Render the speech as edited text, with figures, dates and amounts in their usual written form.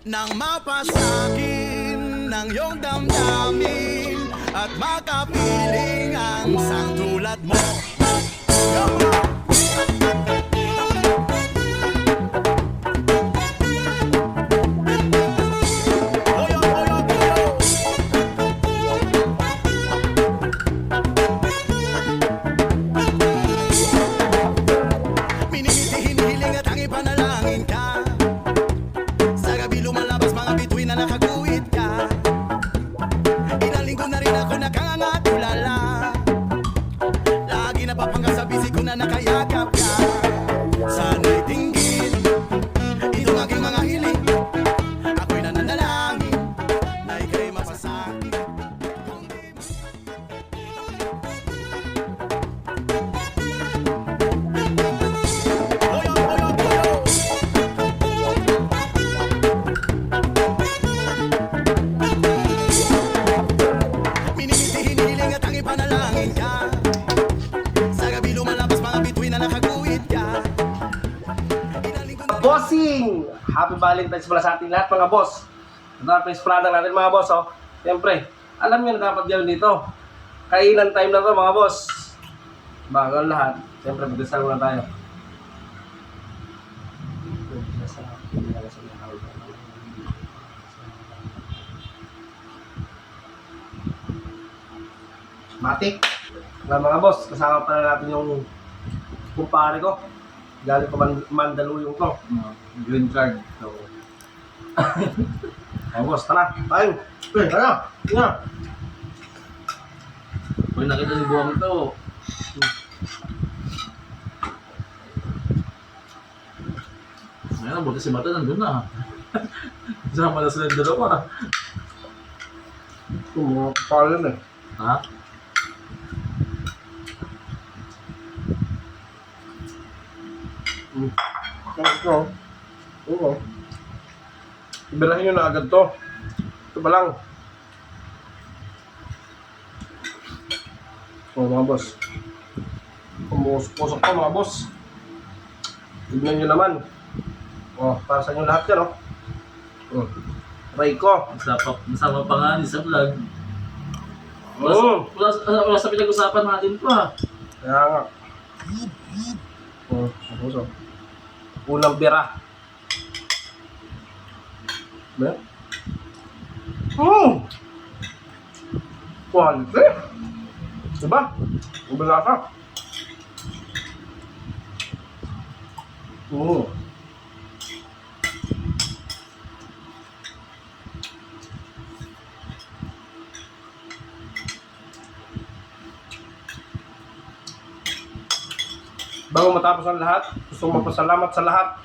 nang mapasakin ng iyong damdamin at makapiling ang isang tulad mo. Nakayakap ka, sana'y tinggin itong aking mga hiling. Ako'y nananalangin na ika'y mapasakin. Minimiti, hinihiling at ang ipanalangin ka. Bossing! Happy Valentine's pala sa ating lahat mga boss. Ito ang pinsplanang natin mga boss. Oh. Siyempre, alam nyo na dapat gawin dito. Kailan time na to mga boss. Bago ang lahat, siyempre magdasal muna tayo. Matik! Nga mga boss, kasama pala natin yung kumpare ko. Galing pa Mandaluyong to. Green card. So, boss, tara. Tayo. Tara. Nga. pag nakita ni buwang ito, ngayon, buti si Mata nandun na. Sama na sila dalawa. Ito, mga kapalan eh. Ha? Ito. Oo. Ibirahin nyo na agad to. Ito pa lang. O mga boss. Pumusok pa mga boss. Tignan nyo naman. O, para sa inyo lahat yan o. Try ko. Masama pa nga sa vlog. Wala sa pinag-usapan natin pa. Kaya nga. Puso. Unang bira. Ba? Quality. Diba? Ubala ka. Bago matapos ang lahat, gusto kong magpasalamat sa lahat